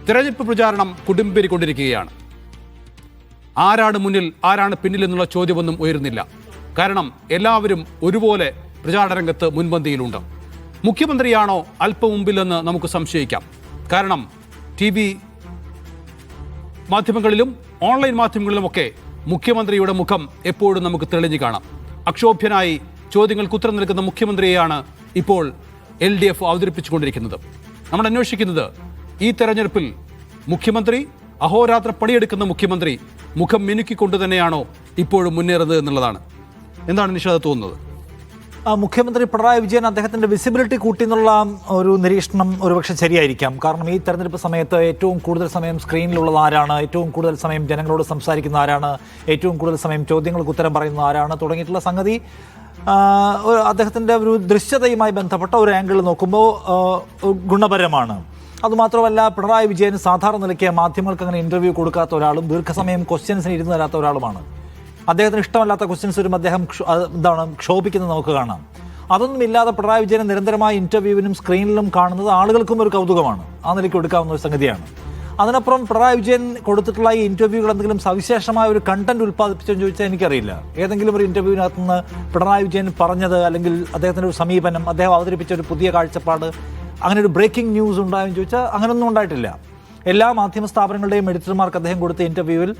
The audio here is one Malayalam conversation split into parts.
തെരഞ്ഞെടുപ്പ് പ്രചാരണം കൊടുമ്പിരിക്കൊണ്ടിരിക്കുകയാണ്. ആരാണ് മുന്നിൽ ആരാണ് പിന്നിൽ എന്നുള്ള ചോദ്യമൊന്നും ഉയരുന്നില്ല. കാരണം എല്ലാവരും ഒരുപോലെ പ്രചാരണ രംഗത്ത് മുൻപന്തിയിലുണ്ട്. മുഖ്യമന്ത്രിയാണോ അല്പം മുമ്പിലെന്ന് നമുക്ക് സംശയിക്കാം. കാരണം TV മാധ്യമങ്ങളിലും ഓൺലൈൻ മാധ്യമങ്ങളിലുമൊക്കെ മുഖ്യമന്ത്രിയുടെ മുഖം എപ്പോഴും നമുക്ക് തെളിഞ്ഞു കാണാം. അക്ഷോഭ്യനായി ചോദ്യങ്ങൾക്ക് ഉത്തരം നൽകുന്ന മുഖ്യമന്ത്രിയെയാണ് ഇപ്പോൾ LDF അവതരിപ്പിച്ചുകൊണ്ടിരിക്കുന്നത്. നമ്മൾ അന്വേഷിക്കുന്നത് ഈ തെരഞ്ഞെടുപ്പിൽ മുഖ്യമന്ത്രി അഹോരാത്ര പണിയെടുക്കുന്ന മുഖ്യമന്ത്രി മുഖം മിനുക്കിക്കൊണ്ട് തന്നെയാണോ ഇപ്പോഴും മുന്നേറുന്നത് എന്നുള്ളതാണ്. എന്താണ് നിഷാദ് തോന്നുന്നത്? മുഖ്യമന്ത്രി പിണറായി വിജയൻ അദ്ദേഹത്തിൻ്റെ വിസിബിലിറ്റി കൂട്ടി എന്നുള്ള ഒരു നിരീക്ഷണം ഒരുപക്ഷെ ശരിയായിരിക്കാം. കാരണം ഈ തെരഞ്ഞെടുപ്പ് സമയത്ത് ഏറ്റവും കൂടുതൽ സമയം സ്ക്രീനിലുള്ളത് ആരാണ്, ഏറ്റവും കൂടുതൽ സമയം ജനങ്ങളോട് സംസാരിക്കുന്ന ആരാണ്, ഏറ്റവും കൂടുതൽ സമയം ചോദ്യങ്ങൾക്ക് ഉത്തരം പറയുന്ന ആരാണ് തുടങ്ങിയിട്ടുള്ള സംഗതി അദ്ദേഹത്തിൻ്റെ ഒരു ദൃശ്യതയുമായി ബന്ധപ്പെട്ട ഒരു ആംഗിൾ നോക്കുമ്പോൾ ഗുണപരമാണ്. അതുമാത്രമല്ല, പിണറായി വിജയൻ സാധാരണ നിലയ്ക്ക് മാധ്യമങ്ങൾക്ക് അങ്ങനെ ഇൻ്റർവ്യൂ കൊടുക്കാത്ത ഒരാളും ദീർഘസമയം ക്വസ്റ്റ്യൻസിന് ഇരുന്ന് തരാത്ത ഒരാളുമാണ്. അദ്ദേഹത്തിന് ഇഷ്ടമല്ലാത്ത ക്വസ്റ്റ്യൻസ് വരുമ്പോൾ അദ്ദേഹം ക്ഷോഭിക്കുന്നത് നമുക്ക് കാണാം. അതൊന്നുമില്ലാതെ പിണറായി വിജയനെ നിരന്തരമായ ഇൻ്റർവ്യൂവിനും സ്ക്രീനിലും കാണുന്നത് ആളുകൾക്കും ഒരു കൗതുകമാണ്, ആ നിലയ്ക്ക് എടുക്കാവുന്ന ഒരു സംഗതിയാണ്. അതിനപ്പുറം പിണറായി വിജയൻ കൊടുത്തിട്ടുള്ള ഈ ഇൻ്റർവ്യൂകൾ എന്തെങ്കിലും സവിശേഷമായ ഒരു കണ്ടന്റ് ഉൽപ്പാദിപ്പിച്ചെന്ന് ചോദിച്ചാൽ എനിക്കറിയില്ല. ഏതെങ്കിലും ഒരു ഇൻ്റർവ്യൂവിനകത്ത് നിന്ന് പിണറായി വിജയൻ പറഞ്ഞത്, അല്ലെങ്കിൽ അദ്ദേഹത്തിൻ്റെ ഒരു സമീപനം, അദ്ദേഹം അവതരിപ്പിച്ച ഒരു പുതിയ കാഴ്ചപ്പാട്, അങ്ങനെ ഒരു ബ്രേക്കിംഗ് ന്യൂസ് ഉണ്ടായെന്ന് ചോദിച്ചാൽ അങ്ങനെയൊന്നും ഉണ്ടായിട്ടില്ല. എല്ലാ മാധ്യമ സ്ഥാപനങ്ങളുടെയും എഡിറ്റർമാർക്ക് അദ്ദേഹം കൊടുത്ത ഇൻ്റർവ്യൂവിൽ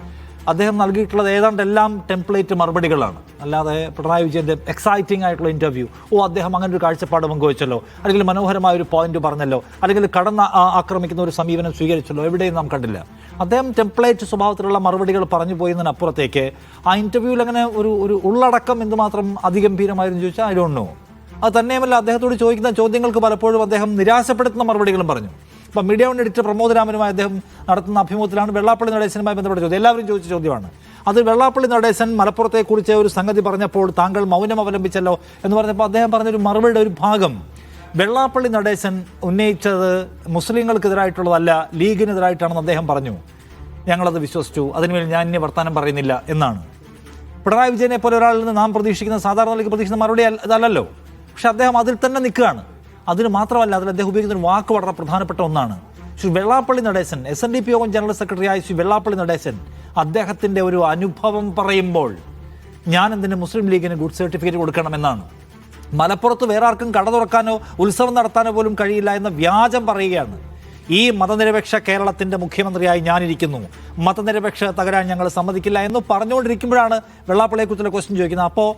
അദ്ദേഹം നൽകിയിട്ടുള്ളത് ഏതാണ്ട് എല്ലാം ടെംപ്ലേറ്റ് മറുപടികളാണ്. അല്ലാതെ പിണറായി വിജയൻ്റെ എക്സൈറ്റിംഗ് ആയിട്ടുള്ള ഇൻ്റർവ്യൂ, അദ്ദേഹം അങ്ങനെ ഒരു കാഴ്ചപ്പാട് പങ്കുവച്ചല്ലോ, അല്ലെങ്കിൽ മനോഹരമായ ഒരു പോയിന്റ് പറഞ്ഞല്ലോ, അല്ലെങ്കിൽ കടന്ന് ആക്രമിക്കുന്ന ഒരു സമീപനം സ്വീകരിച്ചല്ലോ, എവിടെയും നാം കണ്ടില്ല. അദ്ദേഹം ടെംപ്ലേറ്റ് സ്വഭാവത്തിലുള്ള മറുപടികൾ പറഞ്ഞു പോയതിനപ്പുറത്തേക്ക് ആ ഇൻ്റർവ്യൂവിൽ അങ്ങനെ ഒരു ഉള്ളടക്കം എന്തുമാത്രം അതിഗംഭീരമായിരുന്നു ചോദിച്ചാൽ ഐ ഡോണ്ട് നോ. അത് തന്നെയുമല്ല, അദ്ദേഹത്തോട് ചോദിക്കുന്ന ചോദ്യങ്ങൾക്ക് പലപ്പോഴും അദ്ദേഹം നിരാശപ്പെടുത്തുന്ന മറുപടികളും പറഞ്ഞു. ഇപ്പം മീഡിയ വൺ എഡിറ്റർ പ്രമോദ് രാമനുമായി അദ്ദേഹം നടത്തുന്ന അഭിമുഖത്തിലാണ് വെള്ളാപ്പള്ളി നടേശനുമായി ബന്ധപ്പെട്ട ചോദ്യം. എല്ലാവരും ചോദിച്ച ചോദ്യമാണ് അത്. വെള്ളാപ്പള്ളി നടേശൻ മലപ്പുറത്തെക്കുറിച്ച് ഒരു സംഗതി പറഞ്ഞപ്പോൾ താങ്കൾ മൗനം അവലംബിച്ചല്ലോ എന്ന് പറഞ്ഞപ്പോൾ അദ്ദേഹം പറഞ്ഞൊരു മറുപടിയുടെ ഒരു ഭാഗം, വെള്ളാപ്പള്ളി നടേശൻ ഉന്നയിച്ചത് മുസ്ലിങ്ങൾക്കെതിരായിട്ടുള്ളതല്ല, ലീഗിനെതിരായിട്ടാണെന്ന് അദ്ദേഹം പറഞ്ഞു. ഞങ്ങളത് വിശ്വസിച്ചു, അതിനുവേണ്ടി ഞാൻ ഇനി വർത്താനം പറയുന്നില്ല എന്നാണ്. പിണറായി വിജയനെ പോലെ ഒരാളിൽ നിന്ന് നാം പ്രതീക്ഷിക്കുന്ന, സാധാരണ പ്രതീക്ഷിക്കുന്ന മറുപടി അതല്ലല്ലോ. പക്ഷെ അദ്ദേഹം അതിൽ തന്നെ നിൽക്കുകയാണ്. അതിന് മാത്രമല്ല, അതിൽ അദ്ദേഹം ഉപയോഗിക്കുന്ന ഒരു വാക്ക് വളരെ പ്രധാനപ്പെട്ട ഒന്നാണ്. ശ്രീ വെള്ളാപ്പള്ളി നടേശൻ, SNDP യോഗം ജനറൽ സെക്രട്ടറി ആയ ശ്രീ വെള്ളാപ്പള്ളി നടേശൻ അദ്ദേഹത്തിൻ്റെ ഒരു അനുഭവം പറയുമ്പോൾ ഞാൻ എന്തിന് മുസ്ലിം ലീഗിന് ഗുഡ് സർട്ടിഫിക്കറ്റ് കൊടുക്കണമെന്നാണ്. മലപ്പുറത്ത് വേറെ ആർക്കും കട തുറക്കാനോ ഉത്സവം നടത്താനോ പോലും കഴിയില്ല എന്ന വ്യാജം പറയുകയാണ്. ഈ മതനിരപേക്ഷ കേരളത്തിൻ്റെ മുഖ്യമന്ത്രിയായി ഞാനിരിക്കുന്നു, മതനിരപേക്ഷ തകരാൻ ഞങ്ങൾ സമ്മതിക്കില്ല എന്ന് പറഞ്ഞുകൊണ്ടിരിക്കുമ്പോഴാണ് വെള്ളാപ്പള്ളിയെക്കുറിച്ചുള്ള ക്വസ്റ്റ്യൻ ചോദിക്കുന്നത്. അപ്പോൾ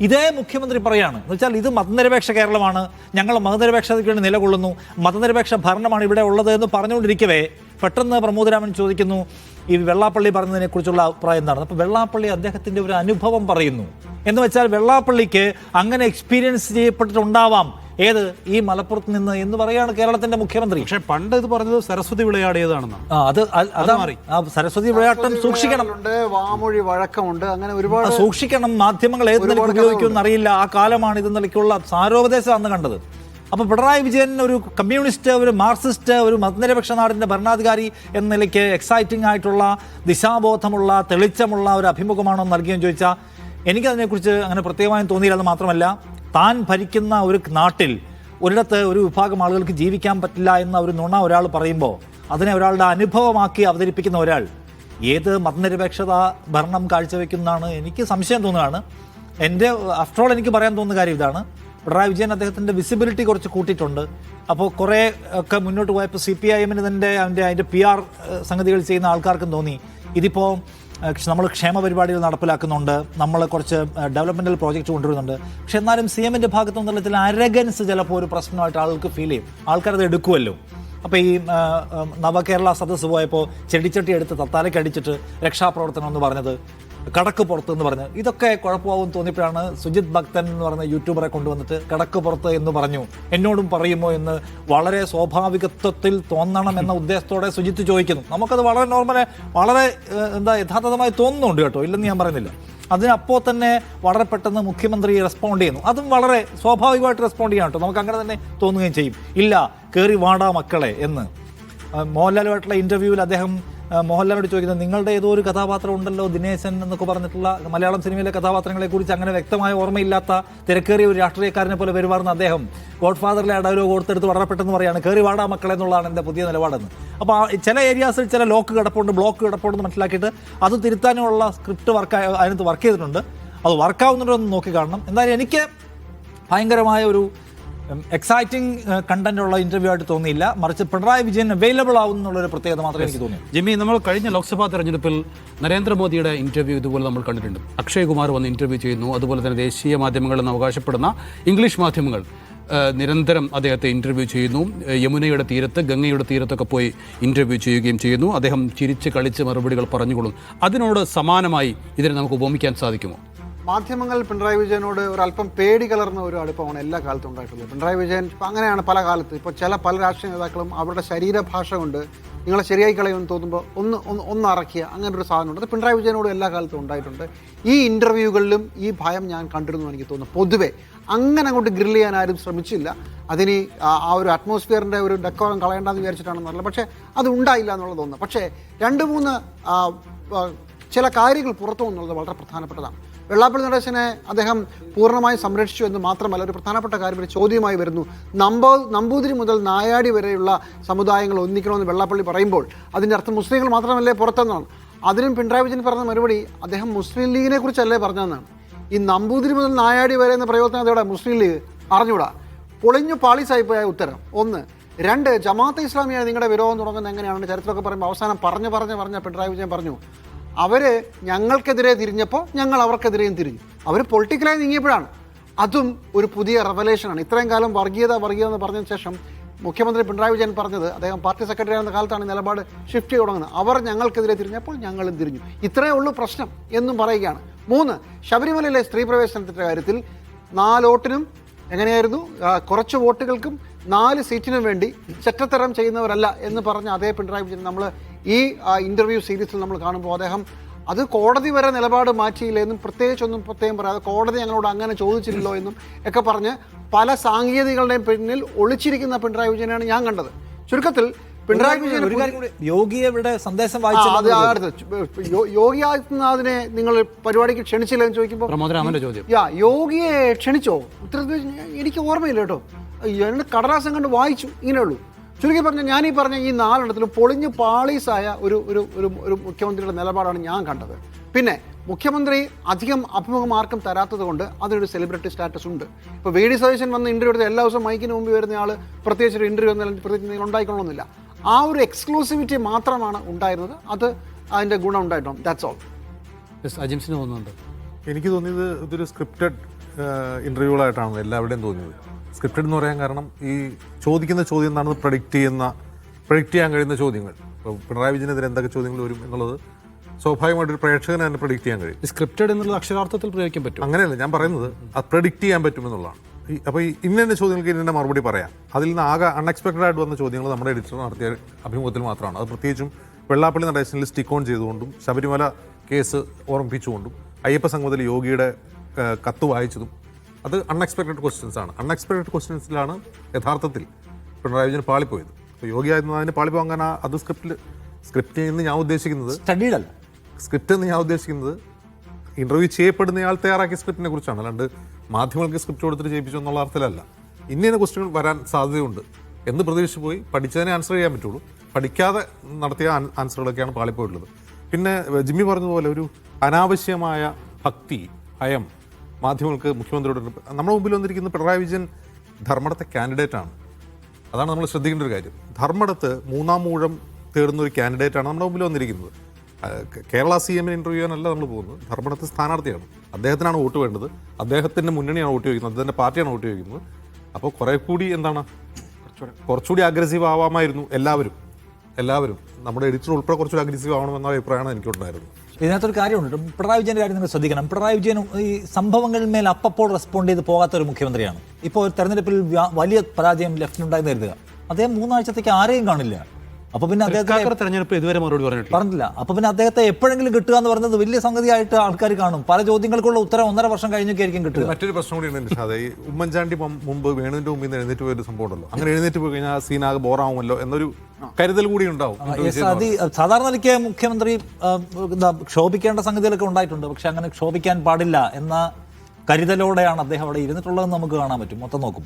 ഇതേ മുഖ്യമന്ത്രി പറയാണ് എന്ന് വെച്ചാൽ ഇത് മതനിരപേക്ഷ കേരളമാണ്, ഞങ്ങൾ മതനിരപേക്ഷതയ്ക്ക് വേണ്ടി നിലകൊള്ളുന്നു, മതനിരപേക്ഷ ഭരണമാണ് ഇവിടെ ഉള്ളത് എന്ന് പറഞ്ഞുകൊണ്ടിരിക്കവേ പെട്ടെന്ന് പ്രമോദ് രാമൻ ചോദിക്കുന്നു ഈ വെള്ളാപ്പള്ളി പറഞ്ഞതിനെക്കുറിച്ചുള്ള അഭിപ്രായം എന്താണ്. അപ്പോൾ വെള്ളാപ്പള്ളി അദ്ദേഹത്തിൻ്റെ ഒരു അനുഭവം പറയുന്നു. എന്ന് വെച്ചാൽ വെള്ളാപ്പള്ളിക്ക് അങ്ങനെ എക്സ്പീരിയൻസ് ചെയ്യപ്പെട്ടിട്ടുണ്ടാവാം ഏത് ഈ മലപ്പുറത്ത് നിന്ന് എന്ന് പറയാണ് കേരളത്തിന്റെ മുഖ്യമന്ത്രി. പക്ഷേ പണ്ട് ഇത് പറഞ്ഞത് സരസ്വതി വിളയാടിയതാണെന്ന്. അത് മാറി. സരസ്വതി വിളയാട്ടം സൂക്ഷിക്കണം, വാമൊഴി വഴക്കമുണ്ട്, അങ്ങനെ ഒരുപാട് സൂക്ഷിക്കണം. മാധ്യമങ്ങൾ ഏത് നിലയ്ക്ക് ഉപയോഗിക്കുമെന്ന് അറിയില്ല. ആ കാലമാണ് ഇത് നിലയ്ക്കുള്ള സാരോപദേശം അന്ന് കണ്ടത്. അപ്പോൾ പിണറായി വിജയൻ ഒരു കമ്മ്യൂണിസ്റ്റ്, ഒരു മാർക്സിസ്റ്റ്, ഒരു മതനിരപേക്ഷ നാടിൻ്റെ ഭരണാധികാരി എന്ന നിലയ്ക്ക് എക്സൈറ്റിംഗ് ആയിട്ടുള്ള, ദിശാബോധമുള്ള, തെളിച്ചമുള്ള ഒരു അഭിമുഖമാണോ നൽകിയെന്ന് ചോദിച്ചാൽ എനിക്കതിനെക്കുറിച്ച് അങ്ങനെ പ്രത്യേകമായും തോന്നിയില്ല. അത് മാത്രമല്ല, താൻ ഭരിക്കുന്ന ഒരു നാട്ടിൽ ഒരിടത്ത് ഒരു വിഭാഗം ആളുകൾക്ക് ജീവിക്കാൻ പറ്റില്ല എന്ന ഒരു നുണ ഒരാൾ പറയുമ്പോൾ അതിനെ ഒരാളുടെ അനുഭവമാക്കി അവതരിപ്പിക്കുന്ന ഒരാൾ ഏത് മതനിരപേക്ഷത ഭരണം കാഴ്ചവെക്കുന്നതാണ് എനിക്ക് സംശയം തോന്നുകയാണ്. ആഫ്റ്റർ ഓൾ എനിക്ക് പറയാൻ തോന്നുന്ന കാര്യം ഇതാണ്, പിണറായി വിജയൻ അദ്ദേഹത്തിൻ്റെ വിസിബിലിറ്റി കുറച്ച് കൂട്ടിയിട്ടുണ്ട്. അപ്പോൾ കുറേ ഒക്കെ മുന്നോട്ട് പോയപ്പോൾ CPIM-ന് തന്നെ അതിൻ്റെ PR സംഗതികൾ ചെയ്യുന്ന ആൾക്കാർക്കും തോന്നി ഇതിപ്പോൾ നമ്മൾ ക്ഷേമ പരിപാടികൾ നടപ്പിലാക്കുന്നുണ്ട്, നമ്മൾ കുറച്ച് ഡെവലപ്മെൻ്റൽ പ്രോജക്റ്റ് കൊണ്ടുവരുന്നുണ്ട്. പക്ഷെ എന്നാലും CM-ൻ്റെ ഭാഗത്തു നിന്നുള്ള ചില അരഗൻസ് ചിലപ്പോൾ ഒരു പ്രശ്നമായിട്ട് ആൾക്ക് ഫീൽ ചെയ്യും. ആൾക്കാരത് എടുക്കുമല്ലോ. അപ്പോൾ ഈ നവകേരള സദസ്സ് പോയപ്പോൾ ചെടിച്ചട്ടി എടുത്ത് തത്താലയ്ക്ക് അടിച്ചിട്ട് രക്ഷാപ്രവർത്തനം എന്ന് പറഞ്ഞത്, കടക്ക് പുറത്ത് എന്ന് പറഞ്ഞ് ഇതൊക്കെ കുഴപ്പമാവും തോന്നിയപ്പോഴാണ് സുജിത് ഭക്തൻ എന്ന് പറഞ്ഞ യൂട്യൂബറെ കൊണ്ടുവന്നിട്ട് കടക്ക് പുറത്ത് എന്ന് പറഞ്ഞു. എന്നോടും പറയുമോ എന്ന് വളരെ സ്വാഭാവികത്വത്തിൽ തോന്നണം എന്ന ഉദ്ദേശത്തോടെ സുജിത്ത് ചോദിക്കുന്നു. നമുക്കത് വളരെ നോർമൽ, വളരെ യഥാർത്ഥമായി തോന്നുന്നുണ്ട് കേട്ടോ, ഇല്ലെന്ന് ഞാൻ പറയുന്നില്ല. അതിനപ്പോൾ തന്നെ വളരെ പെട്ടെന്ന് മുഖ്യമന്ത്രി റെസ്പോണ്ട് ചെയ്യുന്നു. അതും വളരെ സ്വാഭാവികമായിട്ട് റെസ്പോണ്ട് ചെയ്യാം കേട്ടോ, നമുക്ക് അങ്ങനെ തന്നെ തോന്നുകയും ചെയ്യും. ഇല്ല, കയറി വാടാ മക്കളെ എന്ന്. മോഹൻലാലുമായിട്ടുള്ള ഇൻ്റർവ്യൂവിൽ അദ്ദേഹം മോഹൻലാലിനോട് ചോദിക്കുന്നത് നിങ്ങളുടെ ഏതോ ഒരു കഥാപാത്രം ഉണ്ടല്ലോ ദിനേശൻ എന്നൊക്കെ പറഞ്ഞിട്ടുള്ള മലയാളം സിനിമയിലെ കഥാപാത്രങ്ങളെക്കുറിച്ച് അങ്ങനെ വ്യക്തമായ ഓർമ്മയില്ലാത്ത തിരക്കേറിയ ഒരു രാഷ്ട്രീയക്കാരനെ പോലെ പെരുമാറുന്ന അദ്ദേഹം ഗോഡ് ഫാദറിലെ ഡയലോഗ് ഓർത്തെടുത്ത് വളരെ പെട്ടെന്ന് പറയാണ് കയറി വാടാ മക്കളെ എന്നുള്ളതാണ് എൻ്റെ പുതിയ നിലപാടെന്ന്. അപ്പോൾ ചില ഏരിയാസിൽ ചില ബ്ലോക്ക് കിടപ്പുണ്ടെന്ന് മനസ്സിലാക്കിയിട്ട് അത് തിരുത്താനുള്ള സ്ക്രിപ്റ്റ് അതിനകത്ത് വർക്ക് ചെയ്തിട്ടുണ്ട്. അത് വർക്കാവുന്നുണ്ടോ എന്ന് നോക്കി കാണണം. എന്തായാലും എനിക്ക് ഭയങ്കരമായ ഒരു എക്സൈറ്റിംഗ് കണ്ടന്റ് ഉള്ള ഇന്റർവ്യൂ ആയിട്ട് തോന്നിയില്ല, മറിച്ച് പിണറായി വിജയൻ അവൈലബിൾ ആവുന്നുള്ളൊരു പ്രത്യേകത മാത്രമേ എനിക്ക് തോന്നി. ജിമ്മി, നമ്മൾ കഴിഞ്ഞ ലോക്സഭാ തെരഞ്ഞെടുപ്പിൽ നരേന്ദ്രമോദിയുടെ ഇന്റർവ്യൂ ഇതുപോലെ നമ്മൾ കണ്ടിട്ടുണ്ട്. അക്ഷയ് കുമാർ വന്ന് ഇന്റർവ്യൂ ചെയ്യുന്നു. അതുപോലെ തന്നെ ദേശീയ മാധ്യമങ്ങളെന്ന് അവകാശപ്പെടുന്ന ഇംഗ്ലീഷ് മാധ്യമങ്ങൾ നിരന്തരം അദ്ദേഹത്തെ ഇന്റർവ്യൂ ചെയ്യുന്നു. യമുനയുടെ തീരത്ത്, ഗംഗയുടെ തീരത്തൊക്കെ പോയി ഇന്റർവ്യൂ ചെയ്യുകയും ചെയ്യുന്നു. അദ്ദേഹം ചിരിച്ച് കളിച്ച് മറുപടികൾ പറഞ്ഞുകൊള്ളും. അതിനോട് സമാനമായി ഇതിനെ നമുക്ക് ഉപമിക്കാൻ സാധിക്കുമോ? മാധ്യമങ്ങൾ പിണറായി വിജയനോട് ഒരല്പം പേടി കലർന്ന ഒരു അടുപ്പമാണ് എല്ലാ കാലത്തും ഉണ്ടായിട്ടുള്ളത്. പിണറായി വിജയൻ അങ്ങനെയാണ് പല കാലത്ത്. ഇപ്പോൾ പല രാഷ്ട്രീയ നേതാക്കളും അവരുടെ ശരീരഭാഷ കൊണ്ട് നിങ്ങളെ ശരിയായി കളയുമെന്ന് തോന്നുമ്പോൾ ഒന്ന് അറക്കിയ അങ്ങനെ ഒരു സാധനമുണ്ട്. അത് പിണറായി വിജയനോട് എല്ലാ കാലത്തും ഉണ്ടായിട്ടുണ്ട്. ഈ ഇൻ്റർവ്യൂകളിലും ഈ ഭയം ഞാൻ കണ്ടിരുന്നു എനിക്ക് തോന്നുന്നു. പൊതുവെ അങ്ങനെ അങ്ങോട്ട് ഗ്രിൽ ചെയ്യാൻ ആരും ശ്രമിച്ചില്ല. അതിന് ആ ഒരു അറ്റ്മോസ്ഫിയറിൻ്റെ ഒരു ഡെക്കോറം കളയേണ്ടെന്ന് വിചാരിച്ചിട്ടാണെന്നറിയില്ല. പക്ഷേ അത് ഉണ്ടായില്ല എന്നുള്ളത് തോന്നുന്നു. പക്ഷേ 2-3 ചില കാര്യങ്ങൾ പുറത്തു വന്നുള്ളത് വളരെ പ്രധാനപ്പെട്ടതാണ്. വെള്ളാപ്പള്ളി നടേശനെ അദ്ദേഹം പൂർണ്ണമായും സംരക്ഷിച്ചു എന്ന് മാത്രമല്ല, ഒരു പ്രധാനപ്പെട്ട കാര്യം ഒരു ചോദ്യമായി വരുന്നു. നമ്പൂതിരി മുതൽ നായാടി വരെയുള്ള സമുദായങ്ങൾ ഒന്നിക്കണമെന്ന് വെള്ളാപ്പള്ളി പറയുമ്പോൾ അതിൻ്റെ അർത്ഥം മുസ്ലിങ്ങൾ മാത്രമല്ലേ പുറത്തെന്നാണ്. അതിനും പിണറായി വിജയൻ പറഞ്ഞ മറുപടി അദ്ദേഹം മുസ്ലിം ലീഗിനെ കുറിച്ചല്ലേ പറഞ്ഞതെന്നാണ്. ഈ നമ്പൂതിരി മുതൽ നായാടി വരെ എന്ന പ്രയോഗത്തിന് അതോടെ മുസ്ലിം ലീഗ് അറിഞ്ഞൂടാ. പൊളിഞ്ഞു പാളീസായിപ്പോയ ഉത്തരം 1. 2, ജമാഅത്തെ ഇസ്ലാമിയായ നിങ്ങളുടെ വിരോധം തുടങ്ങുന്നത് എങ്ങനെയാണ് ചരിത്രമൊക്കെ പറയുമ്പോൾ അവസാനം പറഞ്ഞ പിണറായി വിജയൻ പറഞ്ഞു അവർ ഞങ്ങൾക്കെതിരെ തിരിഞ്ഞപ്പോൾ ഞങ്ങൾ അവർക്കെതിരെയും തിരിഞ്ഞു. അവർ പൊളിറ്റിക്കലായി നീങ്ങിയപ്പോഴാണ്. അതും ഒരു പുതിയ റെവലേഷനാണ്. ഇത്രയും കാലം വർഗീയത എന്ന് പറഞ്ഞതിന് ശേഷം മുഖ്യമന്ത്രി പിണറായി വിജയൻ പറഞ്ഞത്, അദ്ദേഹം പാർട്ടി സെക്രട്ടറി ആയിരുന്ന കാലത്താണ് നിലപാട് ഷിഫ്റ്റ് ചെയ്ത് തുടങ്ങുന്നത്. അവർ ഞങ്ങൾക്കെതിരെ തിരിഞ്ഞപ്പോൾ ഞങ്ങളും തിരിഞ്ഞു. ഇത്രയേ ഉള്ളൂ പ്രശ്നം എന്നും പറയുകയാണ്. 3, ശബരിമലയിലെ സ്ത്രീ പ്രവേശനത്തിൻ്റെ കാര്യത്തിൽ 4 വോട്ടിനും എങ്ങനെയായിരുന്നു, കുറച്ച് വോട്ടുകൾക്കും 4 സീറ്റിനും വേണ്ടി ചെറ്റത്തരം ചെയ്യുന്നവരല്ല എന്ന് പറഞ്ഞ അതേ പിണറായി വിജയൻ നമ്മൾ ഈ ഇൻ്റർവ്യൂ സീരീസിൽ നമ്മൾ കാണുമ്പോൾ അദ്ദേഹം അത് കോടതി വരെ നിലപാട് മാറ്റിയില്ല എന്നും പ്രത്യേകം പറയാതെ കോടതി ഞങ്ങളോട് അങ്ങനെ ചോദിച്ചില്ലല്ലോ എന്നും ഒക്കെ പറഞ്ഞ് പല സാങ്കേതികളുടെയും പിന്നിൽ ഒളിച്ചിരിക്കുന്ന പിണറായി വിജയനാണ് ഞാൻ കണ്ടത്. ചുരുക്കത്തിൽ പിണറായി വിജയൻ ഒരു കാര്യം കൂടി, യോഗിയുടെ സന്ദേശം യോഗി ആദിത്യനാഥിനെ നിങ്ങൾ പരിപാടിക്ക് ക്ഷണിച്ചില്ലെന്ന് ചോദിക്കുമ്പോൾ യോഗിയെ ക്ഷണിച്ചോ? ഉത്തരപ്രദേശ് എനിക്ക് ഓർമ്മയില്ല കേട്ടോ. എന്നെ കടലാസം കണ്ട് വായിച്ചു, ഇങ്ങനെയുള്ളൂ. ചുരുക്കി പറഞ്ഞാൽ ഞാനീ പറഞ്ഞ ഈ 4 എണ്ണത്തിലും പൊളിഞ്ഞു പാളീസായ ഒരു മുഖ്യമന്ത്രിയുടെ നിലപാടാണ് ഞാൻ കണ്ടത്. പിന്നെ മുഖ്യമന്ത്രി അധികം അഭിമുഖം ആർക്കും തരാത്തത് കൊണ്ട് അതിനൊരു സെലിബ്രിറ്റി സ്റ്റാറ്റസ് ഉണ്ട്. ഇപ്പോൾ വി ഡി സതീശൻ വന്ന് ഇൻ്റർവ്യൂ എടുത്ത് എല്ലാ ദിവസവും മൈക്കിന് മുമ്പ് വരുന്ന ആൾ പ്രത്യേകിച്ചൊരു ഇൻ്റർവ്യൂ പ്രത്യേകിച്ച് ഉണ്ടായിക്കൊള്ളണമെന്നില്ല. ആ ഒരു എക്സ്ക്ലൂസിവിറ്റി മാത്രമാണ് ഉണ്ടായിരുന്നത്. അത് അതിൻ്റെ ഗുണം ഉണ്ടായിട്ടുണ്ട്. That's all. അജിംസിന് തോന്നുന്നുണ്ട്. എനിക്ക് തോന്നിയത് ഇതൊരു സ്ക്രിപ്റ്റഡ് ഇൻ്റർവ്യൂകളായിട്ടാണ് എല്ലാവരുടെയും തോന്നിയത്. സ്ക്രിപ്റ്റഡ് എന്ന് പറയാൻ കാരണം ഈ ചോദിക്കുന്ന ചോദ്യം എന്താണെന്ന് പ്രഡിക്റ്റ് ചെയ്യാൻ കഴിയുന്ന ചോദ്യങ്ങൾ. ഇപ്പോൾ പിണറായി വിജയനെതിരെ എന്തൊക്കെ ചോദ്യങ്ങൾ വരും എന്നുള്ളത് സ്വാഭാവികമായിട്ടൊരു പ്രേക്ഷകന് തന്നെ പ്രഡിക്റ്റ് ചെയ്യാൻ കഴിയും. സ്ക്രിപ്റ്റഡ് എന്നുള്ളത് അക്ഷരാർത്ഥത്തിൽ പ്രയോഗിക്കാൻ പറ്റും. അങ്ങനെയല്ല ഞാൻ പറയുന്നത്, അത് പ്രഡിക്റ്റ് ചെയ്യാൻ പറ്റുമെന്നുള്ളതാണ്. അപ്പോൾ ഈ ഇന്ന ചോദ്യങ്ങൾക്ക് ഇന്ന മറുപടി പറയാം. അതിൽ നിന്ന് ആകെ അൺഎക്സ്പെക്റ്റഡ് ആയിട്ട് വന്ന ചോദ്യങ്ങൾ നമ്മുടെ എഡിറ്റർ നടത്തിയ അഭിമുഖത്തിൽ മാത്രമാണ്. അത് പ്രത്യേകിച്ചും വെള്ളാപ്പള്ളി നടേശനിൽ സ്റ്റിക്ക് ഓൺ ചെയ്തുകൊണ്ടും ശബരിമല കേസ് ഓർമ്മിപ്പിച്ചുകൊണ്ടും അയ്യപ്പ സംഘത്തിൽ യോഗിയുടെ കത്ത് വായിച്ചതും അത് അൺഎക്സ്പെക്റ്റഡ് ക്വസ്റ്റ്യൻസ് ആണ്. അൺഎക്സ്പെക്റ്റഡ് ക്വസ്റ്റ്യൻസിലാണ് യഥാർത്ഥത്തിൽ പിണറായി വിജയൻ പാളിപ്പോയത്. അപ്പോൾ യോഗി ആദിത്യനാഥിന് പാളിപ്പോകാൻ അത് സ്ക്രിപ്റ്റ് എന്ന് ഞാൻ ഉദ്ദേശിക്കുന്നത് സ്ക്രിപ്റ്റ് എന്ന് ഞാൻ ഉദ്ദേശിക്കുന്നത് ഇൻ്റർവ്യൂ ചെയ്യപ്പെടുന്നയാൾ തയ്യാറാക്കിയ സ്ക്രിപ്റ്റിനെ കുറിച്ചാണ്. അല്ലാണ്ട് മാധ്യമങ്ങൾക്ക് സ്ക്രിപ്റ്റ് കൊടുത്തിട്ട് ചെയ്യിപ്പിച്ചു എന്നുള്ള അർത്ഥത്തിലല്ല. ഇന്ന ക്വസ്റ്റ്യൻ വരാൻ സാധ്യതയുണ്ട് എന്ന് പ്രതീക്ഷിച്ച് പോയി പഠിച്ചതിനെ ആൻസർ ചെയ്യാൻ പറ്റുള്ളൂ. പഠിക്കാതെ നടത്തിയ ആൻസറുകളൊക്കെയാണ് പാളിപ്പോയിട്ടുള്ളത്. പിന്നെ ജിമ്മി പറഞ്ഞതുപോലെ ഒരു അനാവശ്യമായ ഭക്തി, ഭയം മാധ്യമങ്ങൾക്ക് മുഖ്യമന്ത്രിയോട്. നമ്മുടെ മുമ്പിൽ വന്നിരിക്കുന്ന പിണറായി വിജയൻ ധർമ്മടത്തെ കാൻഡിഡേറ്റാണ്. അതാണ് നമ്മൾ ശ്രദ്ധിക്കേണ്ട ഒരു കാര്യം. ധർമ്മടത്ത് 3-ാം ഊഴം തേടുന്ന ഒരു കാൻഡിഡേറ്റാണ് നമ്മുടെ മുമ്പിൽ വന്നിരിക്കുന്നത്. കേരള CM ഇൻ്റർവ്യൂ ചെയ്യാനല്ല നമ്മൾ പോകുന്നത്. ധർമ്മടത്ത് സ്ഥാനാർത്ഥിയാണ്. അദ്ദേഹത്തിനാണ് വോട്ട് വേണ്ടത്. അദ്ദേഹത്തിൻ്റെ മുന്നണിയാണ് വോട്ട് ചോദിക്കുന്നത്. അദ്ദേഹത്തിൻ്റെ പാർട്ടിയാണ് വോട്ട് ചോദിക്കുന്നത്. അപ്പോൾ കുറേ കൂടി കുറച്ചുകൂടി അഗ്രസീവ് ആവാമായിരുന്നു എല്ലാവരും. നമ്മുടെ എഡിറ്റർ ഉൾപ്പെടെ കുറച്ചുകൂടി അഗ്രസീവ് ആവണമെന്ന അഭിപ്രായമാണ് എനിക്കുണ്ടായിരുന്നത്. ഇതിനകത്തൊരു കാര്യമുണ്ട്. പിണറായി വിജയൻ്റെ കാര്യം നിങ്ങൾ ശ്രദ്ധിക്കണം. പിണറായി വിജയൻ ഈ സംഭവങ്ങളിന്മേൽ അപ്പോൾ റെസ്പോണ്ട് ചെയ്ത് പോകാത്തൊരു മുഖ്യമന്ത്രിയാണ്. ഇപ്പോൾ തെരഞ്ഞെടുപ്പിൽ വലിയ പരാജയം ലെഫ്റ്റിനുണ്ടായെന്ന് കരുതുക. അദ്ദേഹം 3 ആഴ്ചത്തേക്ക് ആരെയും കാണില്ല. അപ്പൊ പിന്നെ അദ്ദേഹത്തെ തൃക്കാക്കര തെരഞ്ഞെടുപ്പ് ഇതുവരെ മറുപടി പറഞ്ഞിട്ടില്ല. പറഞ്ഞില്ല. അപ്പൊ പിന്നെ അദ്ദേഹത്തെ എപ്പോഴെങ്കിലും കിട്ടുക എന്ന് പറയുന്നത് വലിയ സംഗതിയായിട്ട് ആൾക്കാർ കാണും. പല ചോദ്യങ്ങൾക്കുള്ള ഉത്തരം 1.5 വർഷം കഴിഞ്ഞൊക്കെ ആയിരിക്കും കിട്ടുക. മറ്റൊരു പ്രശ്നം കൂടിയുണ്ട് നിഷാദേ, ഈ ഉമ്മൻചാണ്ടി മുമ്പ് വേണുവിന്റെ മുമ്പിൽ നിന്ന് എഴുന്നേറ്റ് പോയൊരു സംഭവം ഉണ്ടല്ലോ. അങ്ങനെ എഴുന്നേറ്റ് പോയി കഴിഞ്ഞാൽ സീനാകെ ബോറാവുമല്ലോ എന്നൊരു കരുതൽ കൂടി ഉണ്ടാവും. സാധാരണ നിലയ്ക്ക് മുഖ്യമന്ത്രി ക്ഷോഭിക്കേണ്ട സംഗതികളൊക്കെ ഉണ്ടായിട്ടുണ്ട്. പക്ഷെ അങ്ങനെ ക്ഷോഭിക്കാൻ പാടില്ല എന്ന കരുതലോടെയാണ് അദ്ദേഹം അവിടെ ഇരുന്നിട്ടുള്ളതെന്ന് നമുക്ക് കാണാൻ പറ്റും. മൊത്തം നോക്കും.